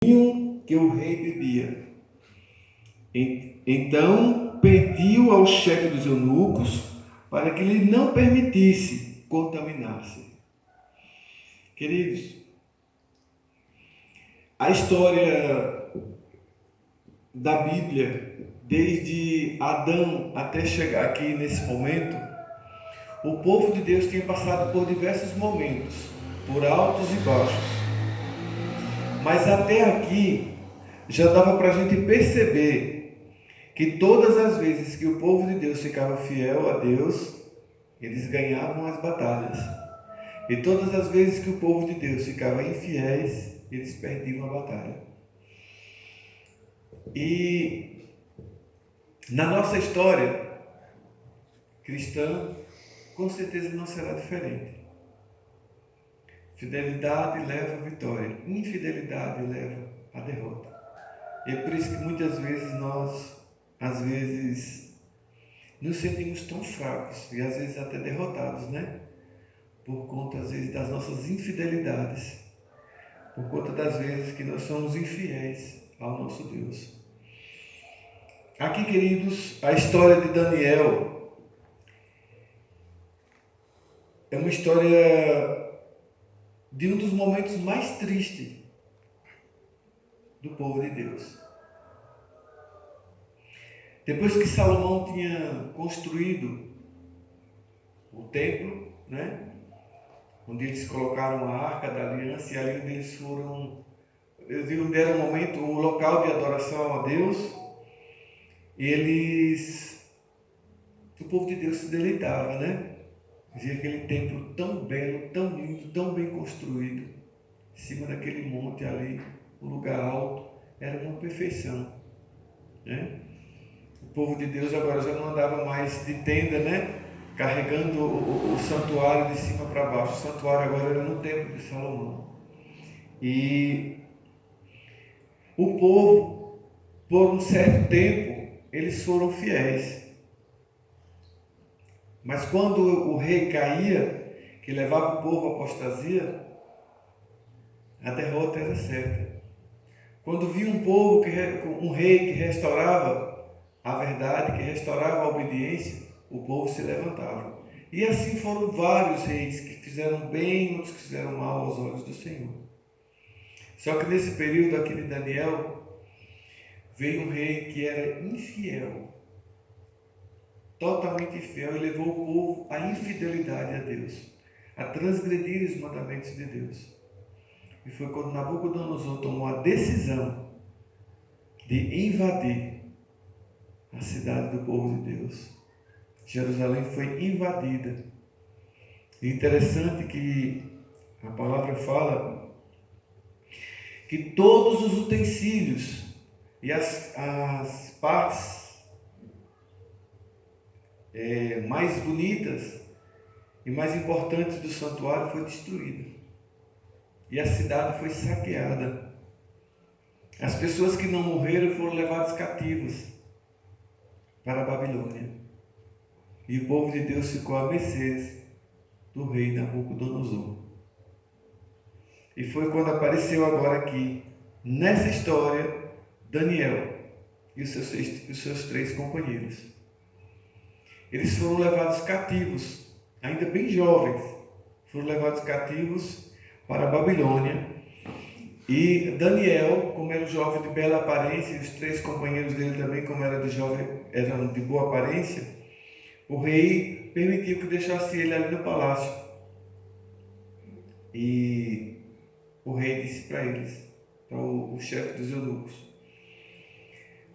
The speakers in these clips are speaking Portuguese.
que o rei bebia. Então pediu ao chefe dos eunucos para que ele não permitisse contaminar-se. Queridos, a história da Bíblia, desde Adão até chegar aqui nesse momento, o povo de Deus tinha passado por diversos momentos, por altos e baixos. Mas até aqui já dava para a gente perceber que todas as vezes que o povo de Deus ficava fiel a Deus, eles ganhavam as batalhas. E todas as vezes que o povo de Deus ficava infiéis, eles perdiam a batalha. E na nossa história cristã, com certeza não será diferente. Fidelidade leva à vitória, infidelidade leva à derrota. E é por isso que muitas vezes nós, às vezes, nos sentimos tão fracos e às vezes até derrotados, né? Por conta, às vezes, das nossas infidelidades, por conta das vezes que nós somos infiéis ao nosso Deus. Aqui, queridos, a história de Daniel é uma história de um dos momentos mais tristes do povo de Deus. Depois que Salomão tinha construído o templo, né? Onde eles colocaram a Arca da Aliança, e ali onde eles foram, onde era o momento, o local de adoração a Deus, o povo de Deus se deleitava, né? Via aquele templo tão belo, tão lindo, tão bem construído, em cima daquele monte ali, um lugar alto, era uma perfeição, né? O povo de Deus agora já não andava mais de tenda, né? Carregando o santuário de cima para baixo. O santuário agora era no templo de Salomão. E o povo, por um certo tempo, eles foram fiéis. Mas quando o rei caía, que levava o povo à apostasia, a derrota era certa. Quando via um rei que restaurava a verdade, que restaurava a obediência, o povo se levantava. E assim foram vários reis que fizeram bem, outros que fizeram mal aos olhos do Senhor. Só que nesse período aqui de Daniel, veio um rei que era infiel, totalmente infiel, e levou o povo à infidelidade a Deus, a transgredir os mandamentos de Deus. E foi quando Nabucodonosor tomou a decisão de invadir a cidade do povo de Deus. Jerusalém foi invadida. E interessante que a palavra fala que todos os utensílios e as partes mais bonitas e mais importantes do santuário foi destruída. E a cidade foi saqueada. As pessoas que não morreram foram levadas cativas para a Babilônia. E o povo de Deus ficou à mercê do rei Nabucodonosor. E foi quando apareceu agora aqui, nessa história, Daniel e os seus 3 companheiros. Eles foram levados cativos, ainda bem jovens, foram levados cativos para a Babilônia. E Daniel, como era um jovem de bela aparência, e os 3 companheiros dele também, como eram de boa aparência, o rei permitiu que deixasse ele ali no palácio. E o rei disse para eles, para o chefe dos eunucos: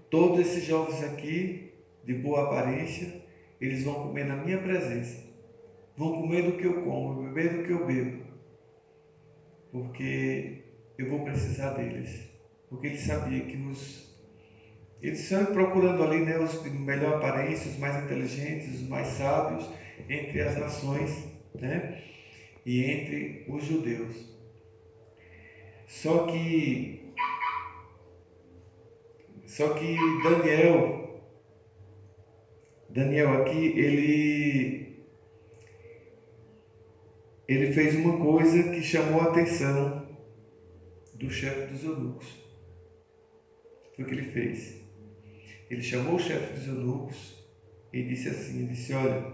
todos esses jovens aqui, de boa aparência, eles vão comer na minha presença. Vão comer do que eu como, beber do que eu bebo. Porque eu vou precisar deles. Porque ele sabia que eles estão procurando ali, né, os de melhor aparência, os mais inteligentes, os mais sábios entre as nações, né, e entre os judeus. Só que Daniel aqui, ele fez uma coisa que chamou a atenção do chefe dos eunucos. Foi o que ele fez. Ele chamou o chefe dos eunucos e disse assim, ele disse, olha,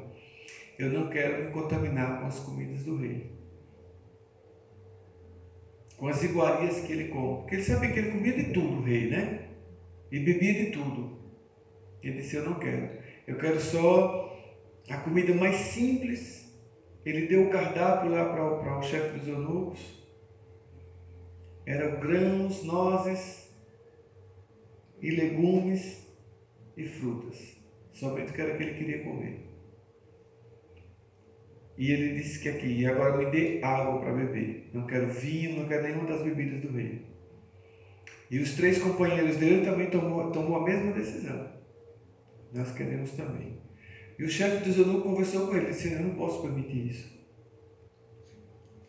eu não quero me contaminar com as comidas do rei, com as iguarias que ele come, porque ele sabia que ele comia de tudo, o rei, né? E bebia de tudo. Ele disse, eu não quero, eu quero só a comida mais simples. Ele deu o cardápio lá para o chefe dos eunucos, eram grãos, nozes e legumes e frutas, somente que era o que ele queria comer. E ele disse que aqui, e agora me dê água para beber, não quero vinho, não quero nenhuma das bebidas do rei. E os 3 companheiros dele também tomou a mesma decisão, nós queremos também. E o chefe dos eunucos conversou com ele, disse, eu não posso permitir isso,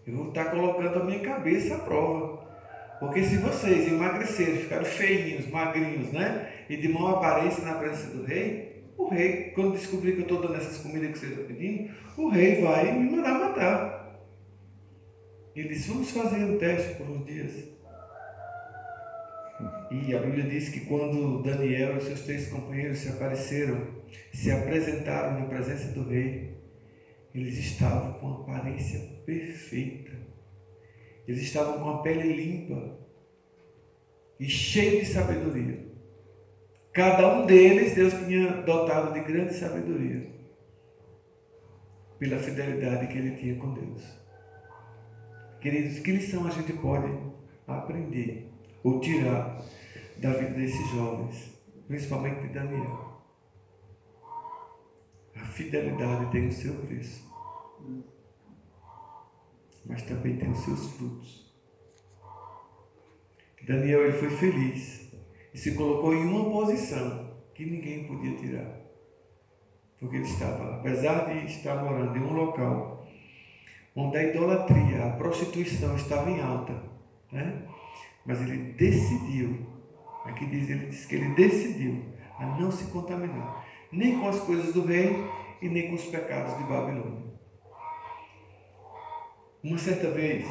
eu vou estar colocando a minha cabeça à prova. Porque se vocês emagrecerem, ficaram feinhos, magrinhos, né? E de mau aparência na presença do rei, o rei, quando descobrir que eu estou dando essas comidas que vocês estão pedindo, o rei vai me mandar matar. Ele disse, vamos fazer um teste por uns dias. E a Bíblia diz que quando Daniel e seus 3 companheiros se apresentaram na presença do rei, eles estavam com uma aparência perfeita. Eles estavam com a pele limpa e cheio de sabedoria. Cada um deles, Deus tinha dotado de grande sabedoria pela fidelidade que ele tinha com Deus. Queridos, que lição a gente pode aprender ou tirar da vida desses jovens, principalmente de Daniel? A fidelidade tem o seu preço, mas também tem os seus frutos. Daniel, ele foi feliz e se colocou em uma posição que ninguém podia tirar, porque ele estava, apesar de estar morando em um local onde a idolatria, a prostituição estava em alta, né? Mas ele decidiu, aqui diz, ele disse que ele decidiu a não se contaminar, nem com as coisas do rei e nem com os pecados de Babilônia. Uma certa vez,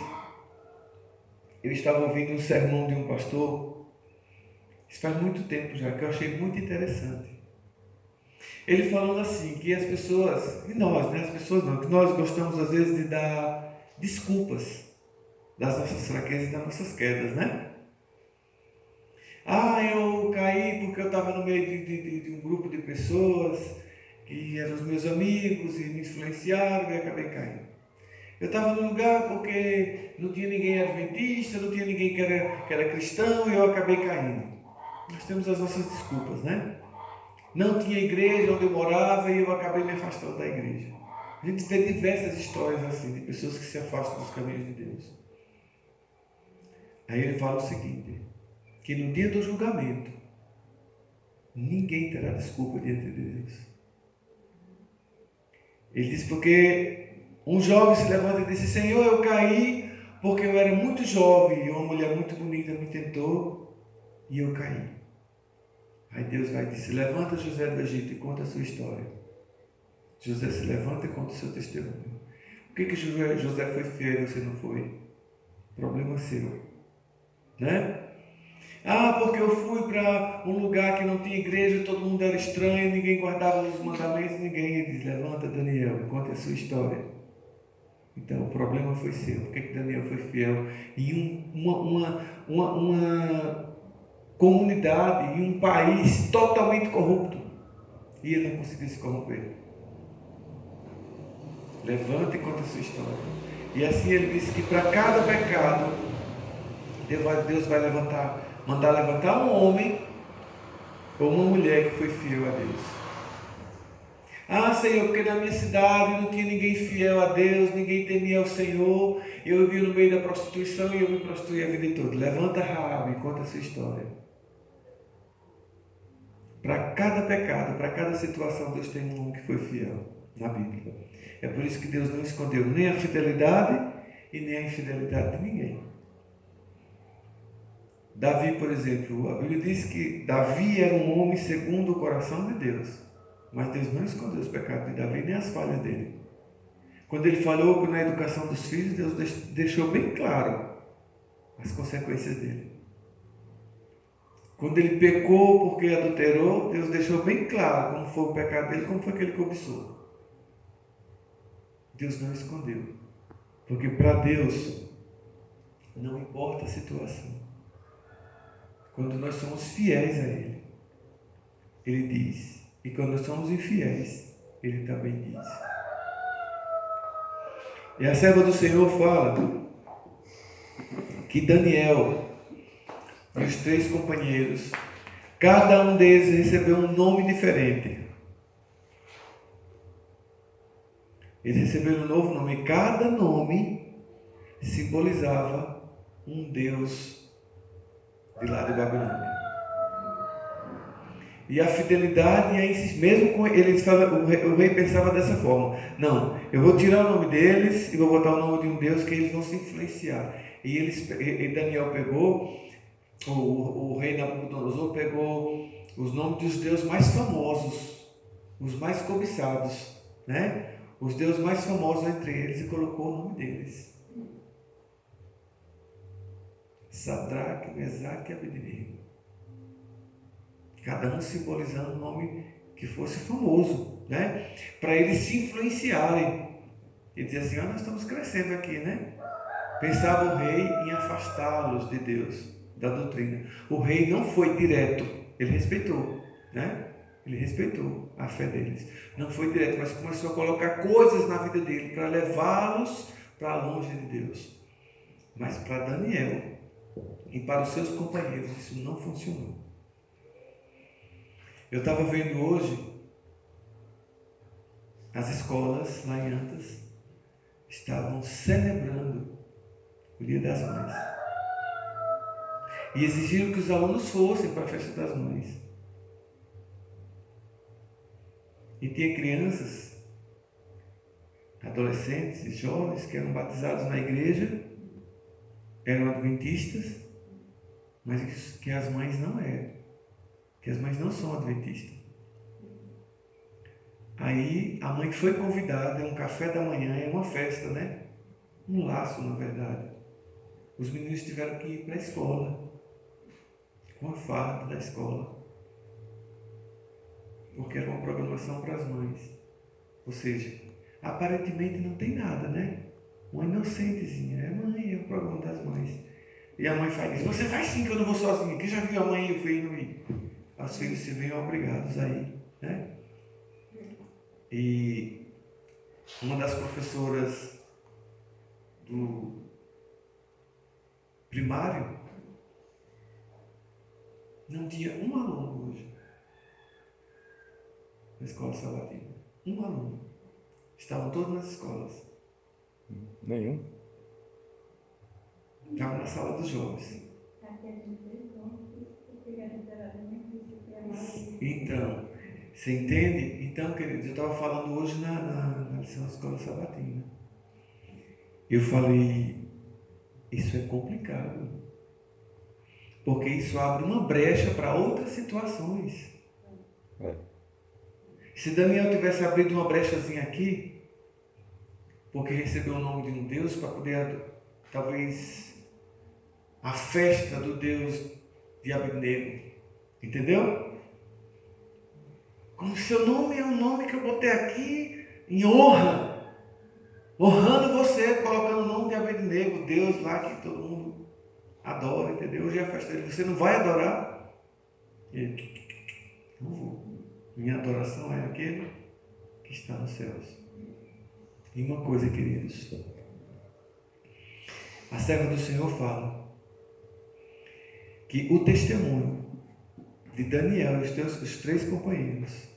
eu estava ouvindo um sermão de um pastor, isso faz muito tempo já, que eu achei muito interessante. Ele falando assim, que as pessoas, e nós, né, as pessoas não, que nós gostamos às vezes de dar desculpas das nossas fraquezas e das nossas quedas, né? Ah, eu caí porque eu estava no meio de um grupo de pessoas que eram os meus amigos e me influenciaram e acabei caindo. Eu estava num lugar porque não tinha ninguém adventista, não tinha ninguém que era cristão e eu acabei caindo. Nós temos as nossas desculpas, né? Não tinha igreja onde eu morava e eu acabei me afastando da igreja. A gente vê diversas histórias assim, de pessoas que se afastam dos caminhos de Deus. Aí ele fala o seguinte, que no dia do julgamento, ninguém terá desculpa diante de Deus. Ele diz porque um jovem se levanta e disse, Senhor, eu caí porque eu era muito jovem e uma mulher muito bonita me tentou e eu caí. Aí Deus vai e diz, levanta José do Egito e conta a sua história. José se levanta e conta o seu testemunho. Por que José foi fiel e você não foi? Problema seu, né? Ah, porque eu fui para um lugar que não tinha igreja, todo mundo era estranho, ninguém guardava os mandamentos, ninguém. Ele diz, levanta Daniel, conta a sua história. Então o problema foi seu. Por que Daniel foi fiel? E uma comunidade e um país totalmente corrupto. E ele não conseguiu se corromper. Levanta e conta a sua história. E assim ele disse que para cada pecado, Deus vai mandar levantar um homem ou uma mulher que foi fiel a Deus. Ah, Senhor, porque na minha cidade não tinha ninguém fiel a Deus, ninguém temia o Senhor, eu vivia no meio da prostituição e eu me prostituí a vida toda. Levanta Raabe e conta a sua história. Para cada pecado, para cada situação, Deus tem um homem que foi fiel na Bíblia. É por isso que Deus não escondeu nem a fidelidade e nem a infidelidade de ninguém. Davi, por exemplo, a Bíblia diz que Davi era um homem segundo o coração de Deus. Mas Deus não escondeu os pecados de Davi nem as falhas dele. Quando ele falou na educação dos filhos, Deus deixou bem claro as consequências dele. Quando ele pecou porque adulterou, Deus deixou bem claro como foi o pecado dele, como foi que ele cobiçou. Deus não escondeu. Porque para Deus não importa a situação. Quando nós somos fiéis a Ele, Ele diz. E quando nós somos infiéis, Ele também diz. E a serva do Senhor fala que Daniel e os 3 companheiros, cada um deles recebeu um nome diferente. Eles receberam um novo nome. E cada nome simbolizava um deus de lá de Babilônia. E a fidelidade e a insistência, mesmo com eles, o rei pensava dessa forma: não, eu vou tirar o nome deles e vou botar o nome de um Deus que eles vão se influenciar. E Daniel pegou, o rei Nabucodonosor pegou os nomes dos deuses mais famosos, os mais cobiçados, né? Os deuses mais famosos entre eles, e colocou o nome deles: Sadraque, Mesaque e Abednego. Cada um simbolizando um nome que fosse famoso, né? Para eles se influenciarem. E dizer assim: nós estamos crescendo aqui, né? Pensava o rei em afastá-los de Deus, da doutrina. O rei não foi direto, ele respeitou, né? Ele respeitou a fé deles. Não foi direto, mas começou a colocar coisas na vida dele para levá-los para longe de Deus. Mas para Daniel e para os seus companheiros isso não funcionou. Eu estava vendo hoje as escolas lá em Antas estavam celebrando o Dia das Mães e exigiram que os alunos fossem para a festa das mães. E tinha crianças, adolescentes e jovens que eram batizados na igreja, eram adventistas, mas que as mães não eram. Que as mães não são adventistas. Aí a mãe foi convidada, é um café da manhã, é uma festa, né? Um laço, na verdade. Os meninos tiveram que ir para a escola, com a farda da escola, porque era uma programação para as mães. Ou seja, aparentemente não tem nada, né? Uma inocentezinha, é o programa das mães. E a mãe faz isso: você vai sim, que eu não vou sozinha, que já viu a mãe e o filho não ir. Os filhos se veem obrigados a ir, né? E uma das professoras do primário não tinha um aluno hoje na escola sabatina. Um aluno. Estavam todos nas escolas. Nenhum. Estavam na sala dos jovens. Então, você entende? Então, queridos, eu estava falando hoje na lição da escola sabatina. Eu falei: isso é complicado, porque isso abre uma brecha para outras situações. Se Daniel tivesse abrido uma brechazinha aqui, porque recebeu o nome de um Deus para poder, talvez, a festa do Deus de Abednego, entendeu? Como seu nome é um nome que eu botei aqui em honra, honrando você, colocando o nome de Abednego, Deus lá que todo mundo adora, entendeu? Hoje é a festa dele. Você não vai adorar? Ele: não vou. Minha adoração é aquele que está nos céus. E uma coisa, queridos, a serva do Senhor fala que o testemunho de Daniel e os 3 companheiros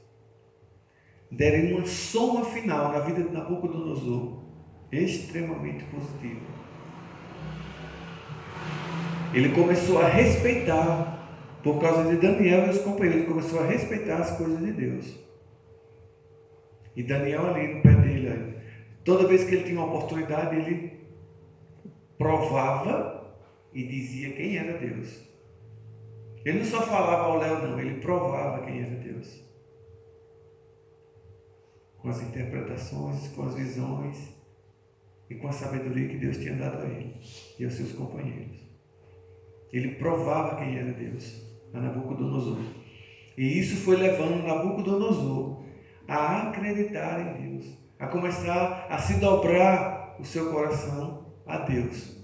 deram uma soma final na vida de Nabucodonosor extremamente positiva. Ele começou a respeitar, por causa de Daniel e os companheiros, ele começou a respeitar as coisas de Deus. E Daniel ali no pé dele, toda vez que ele tinha uma oportunidade, ele provava e dizia quem era Deus. Ele não só falava ao léu, não, ele provava quem era Deus. Com as interpretações, com as visões e com a sabedoria que Deus tinha dado a ele e aos seus companheiros. Ele provava quem era Deus. a Nabucodonosor. E isso foi levando Nabucodonosor a acreditar em Deus, a começar a se dobrar o seu coração a Deus.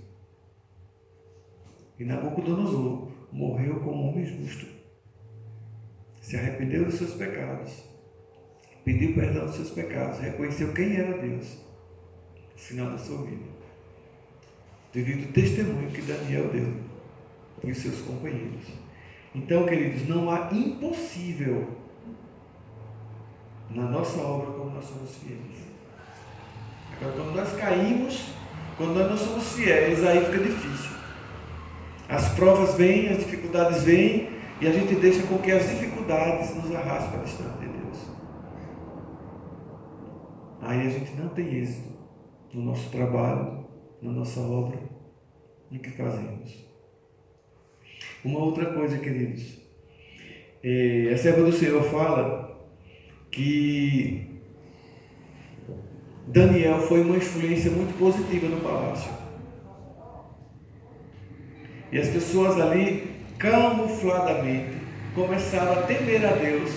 E Nabucodonosor morreu como homem justo, se arrependeu dos seus pecados, pediu perdão dos seus pecados, reconheceu quem era Deus no final da sua vida, devido ao testemunho que Daniel deu e os seus companheiros. Então, queridos, não há impossível na nossa obra quando nós somos fiéis. Agora, quando nós caímos, quando nós não somos fiéis, aí fica difícil. As provas vêm, as dificuldades vêm, e a gente deixa com que as dificuldades nos arrastem para distante de Deus. Aí a gente não tem êxito no nosso trabalho, na nossa obra, no que fazemos. Uma outra coisa, queridos, a serva do Senhor fala que Daniel foi uma influência muito positiva no palácio. E as pessoas ali, camufladamente, começaram a temer a Deus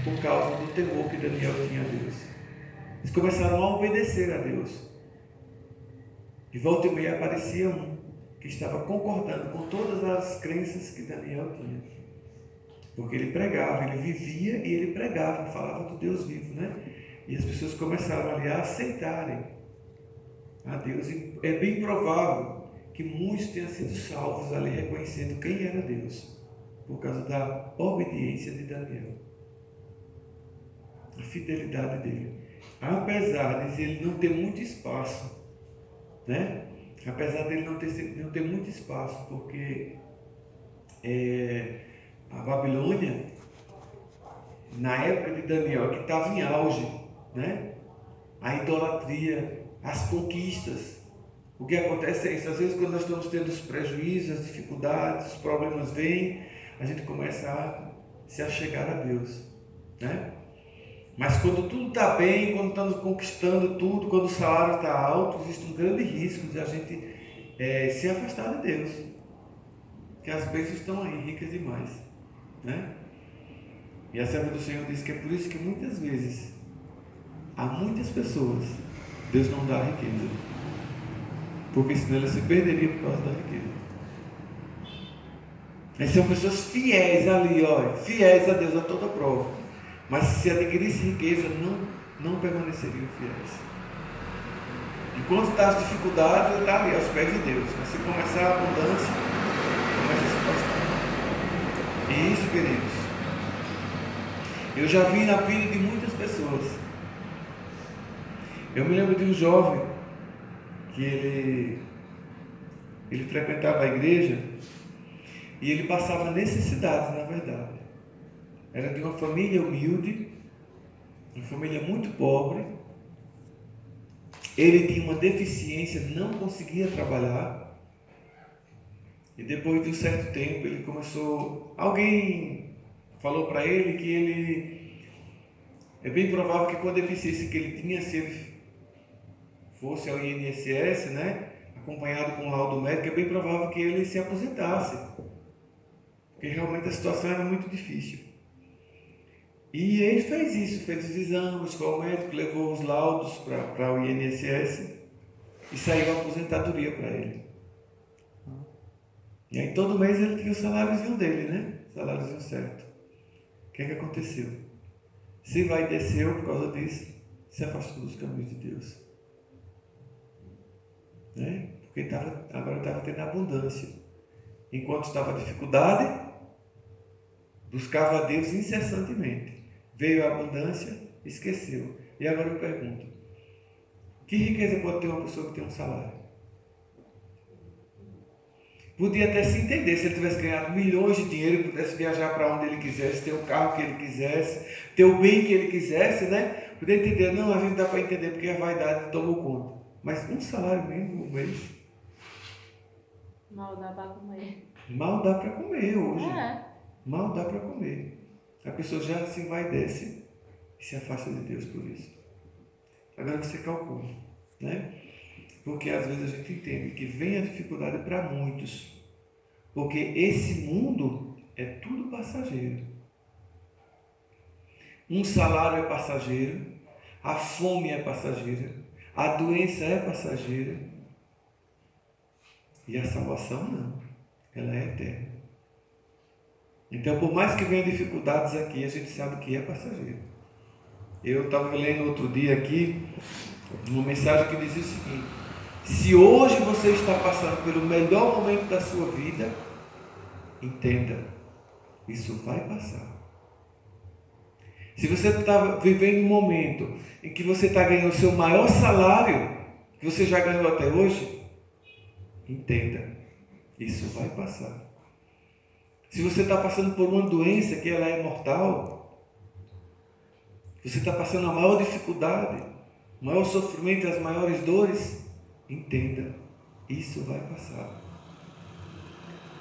por causa do temor que Daniel tinha a Deus. Eles começaram a obedecer a Deus. De volta e meia aparecia um que estava concordando com todas as crenças que Daniel tinha. Porque ele pregava, ele vivia e ele pregava, falava do Deus vivo, né? E as pessoas começaram ali a aceitarem a Deus. E é bem provável que muitos tenham sido salvos ali, reconhecendo quem era Deus, por causa da obediência de Daniel, a fidelidade dele. Apesar de ele não ter muito espaço, né? Apesar dele não ter muito espaço, porque a Babilônia, na época de Daniel, que estava em auge, né? A idolatria, as conquistas. O que acontece é isso, às vezes quando nós estamos tendo os prejuízos, as dificuldades, os problemas vêm, a gente começa a se achegar a Deus, né? Mas quando tudo está bem, quando estamos conquistando tudo, quando o salário está alto, existe um grande risco de a gente se afastar de Deus, porque as bênçãos estão aí, ricas demais, né? E a serva do Senhor diz que é por isso que muitas vezes, a muitas pessoas, Deus não dá riqueza, porque senão ela se perderia por causa da riqueza. Mas são pessoas fiéis ali, fiéis a Deus a toda prova, mas se adquirisse riqueza, não permaneceriam fiéis. Enquanto está as dificuldades, ele está ali aos pés de Deus, mas se começar a abundância, começa a se afastar. E isso, queridos, eu já vi na vida de muitas pessoas. Eu me lembro de um jovem que ele frequentava a igreja e ele passava necessidades, na verdade. Era de uma família humilde, uma família muito pobre. Ele tinha uma deficiência, não conseguia trabalhar. E depois de um certo tempo ele começou... Alguém falou para ele que ele... É bem provável que com a deficiência que ele tinha, se ele fosse ao INSS, né, acompanhado com um laudo médico, é bem provável que ele se aposentasse. Porque realmente a situação era muito difícil. E ele fez isso, fez os exames com o médico, levou os laudos para o INSS e saiu a aposentadoria para ele. E aí todo mês ele tinha o saláriozinho dele, né? Saláriozinho certo. O que aconteceu? Se vai desceu por causa disso, se afastou dos caminhos de Deus. Né? Porque agora estava tendo abundância. Enquanto estava a dificuldade, buscava a Deus incessantemente. Veio a abundância, esqueceu. E agora eu pergunto, que riqueza pode ter uma pessoa que tem um salário? Podia até se entender se ele tivesse ganhado milhões de dinheiro, pudesse viajar para onde ele quisesse, ter o carro que ele quisesse, ter o bem que ele quisesse, né? Podia entender, não, a gente dá para entender porque a vaidade tomou conta. Mas um salário mínimo um mês? Mal dá para comer. Mal dá para comer hoje. É. Mal dá para comer. A pessoa já se envaidece e se afasta de Deus por isso. Agora você calcula, né? Porque às vezes a gente entende que vem a dificuldade para muitos Porque esse mundo é tudo passageiro. Um salário é passageiro, a fome é passageira, a doença é passageira e a salvação não, ela é eterna. Então, por mais que venha dificuldades aqui, a gente sabe que é passageiro. Eu estava lendo outro dia aqui uma mensagem que dizia o seguinte: se hoje você está passando pelo melhor momento da sua vida, entenda, isso vai passar. Se você está vivendo um momento em que você está ganhando o seu maior salário, que você já ganhou até hoje, entenda, isso vai passar. Se você está passando por uma doença que ela é mortal, você está passando a maior dificuldade, o maior sofrimento, as maiores dores, entenda, isso vai passar.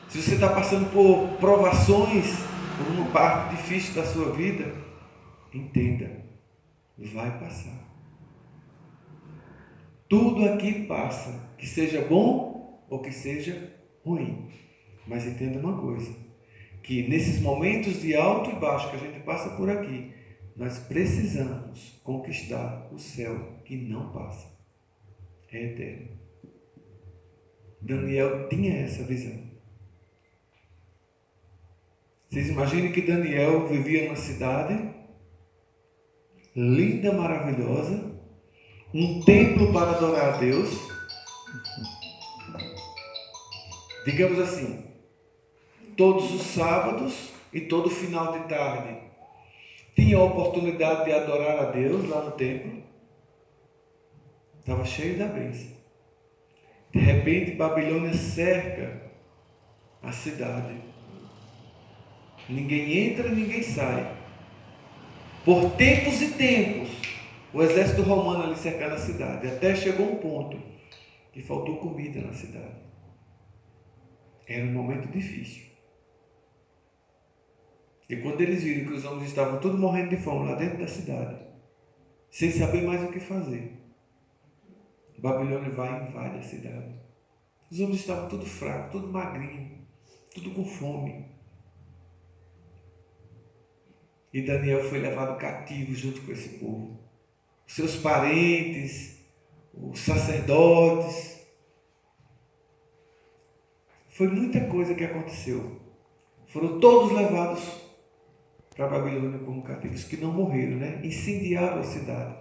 Se você está passando por provações, por uma parte difícil da sua vida, entenda, vai passar. Tudo aqui passa, que seja bom ou que seja ruim. Mas entenda uma coisa, que nesses momentos de alto e baixo que a gente passa por aqui, nós precisamos conquistar o céu que não passa. É eterno. Daniel tinha essa visão. Vocês imaginem que Daniel vivia numa cidade linda, maravilhosa, um templo para adorar a Deus. Digamos assim, todos os sábados e todo final de tarde tinha a oportunidade de adorar a Deus lá no templo. Estava cheio da bênção. De repente, Babilônia cerca a cidade. Ninguém entra, ninguém sai. Por tempos e tempos, o exército romano ali cercando a cidade. Até chegou um ponto que faltou comida na cidade. Era um momento difícil. E quando eles viram que os homens estavam todos morrendo de fome lá dentro da cidade, sem saber mais o que fazer, Babilônia vai e invade a cidade. Os homens estavam todos fracos, todos magrinhos, tudo com fome. E Daniel foi levado cativo junto com esse povo. Os seus parentes, os sacerdotes. Foi muita coisa que aconteceu. Foram todos levados para Babilônia como cativos, que não morreram, né? Incendiaram a cidade.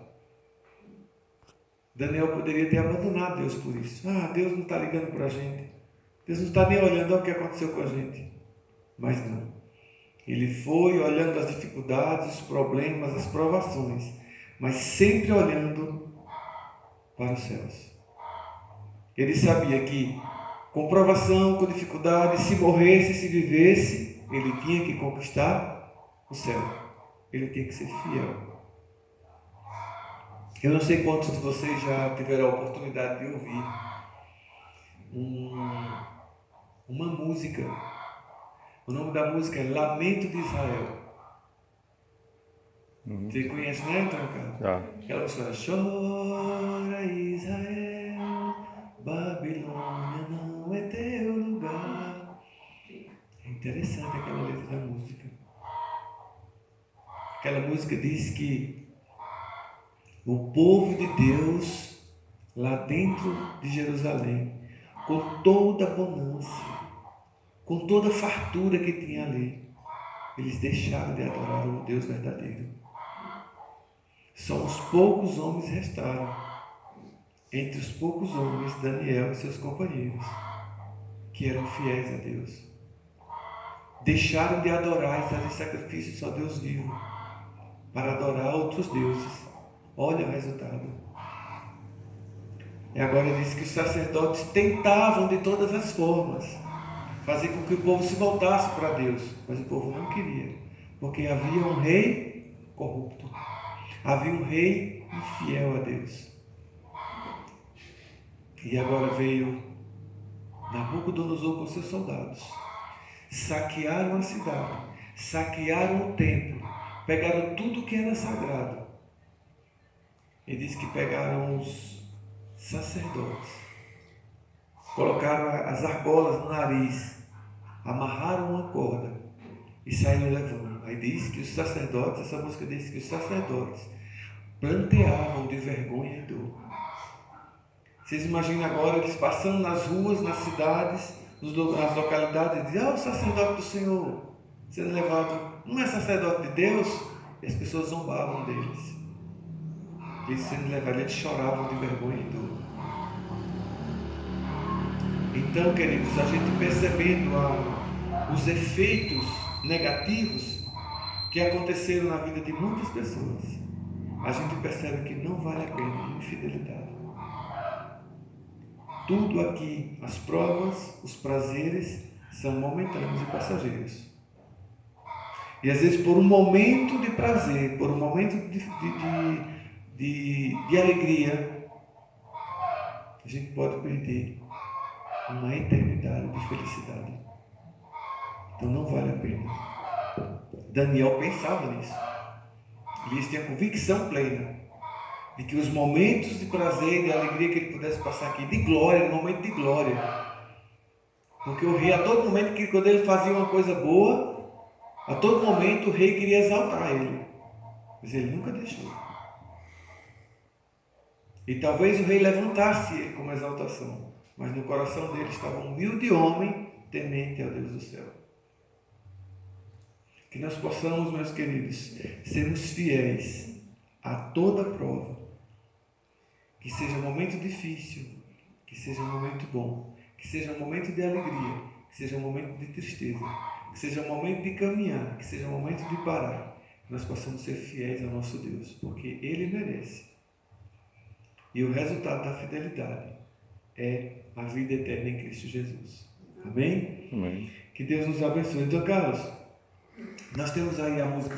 Daniel poderia ter abandonado Deus por isso. Deus não está ligando para a gente. Deus não está nem olhando o que aconteceu com a gente. Mas não. Ele foi olhando as dificuldades, os problemas, as provações, mas sempre olhando para os céus. Ele sabia que com provação, com dificuldade, se morresse, se vivesse, ele tinha que conquistar o céu. Ele tinha que ser fiel. Eu não sei quantos de vocês já tiveram a oportunidade de ouvir uma música. O nome da música é Lamento de Israel. Você conhece, né, Antônio Carlos? Já. Aquela música: chora Israel, Babilônia não é teu lugar. É interessante aquela letra da música. Aquela música diz que o povo de Deus, lá dentro de Jerusalém, com toda a bonança, com toda a fartura que tinha ali, eles deixaram de adorar o Deus verdadeiro. Só uns poucos homens restaram. Entre os poucos homens, Daniel e seus companheiros, que eram fiéis a Deus. Deixaram de adorar e fazer sacrifícios ao Deus vivo, para adorar outros deuses. Olha o resultado. E agora diz que os sacerdotes tentavam de todas as formas fazer com que o povo se voltasse para Deus, mas o povo não queria, porque havia um rei corrupto, havia um rei infiel a Deus. E agora veio Nabucodonosor com seus soldados, saquearam a cidade, saquearam o templo, pegaram tudo que era sagrado. E diz que pegaram os sacerdotes, colocaram as argolas no nariz amarraram uma corda e saíram levando. Aí diz que os sacerdotes, essa música diz que os sacerdotes planteavam de vergonha e dor. Vocês imaginam agora eles passando nas ruas, nas cidades, nas localidades, e dizem: o sacerdote do Senhor sendo levado, não é sacerdote de Deus? E as pessoas zombavam deles. Eles sendo levados, eles choravam de vergonha e dor. Então, queridos, a gente percebendo os efeitos negativos que aconteceram na vida de muitas pessoas, a gente percebe que não vale a pena infidelidade. Tudo aqui, as provas, os prazeres, são momentâneos e passageiros. E às vezes por um momento de prazer, por um momento de alegria, a gente pode perder uma eternidade de felicidade. Então não vale a pena. Daniel pensava nisso. Ele tinha convicção plena de que os momentos de prazer e de alegria que ele pudesse passar aqui, de glória, no momento de glória. Porque o rei, a todo momento, quando ele fazia uma coisa boa, a todo momento o rei queria exaltar ele. Mas ele nunca deixou. E talvez o rei levantasse ele como exaltação, mas no coração dele estava um humilde homem temente ao Deus do céu. Que nós possamos, meus queridos, sermos fiéis a toda prova. Que seja um momento difícil, que seja um momento bom, que seja um momento de alegria, que seja um momento de tristeza, que seja um momento de caminhar, que seja um momento de parar. Que nós possamos ser fiéis ao nosso Deus, porque Ele merece. E o resultado da fidelidade é a vida eterna em Cristo Jesus. Amém? Amém. Que Deus nos abençoe. Então, Carlos, nós temos aí a música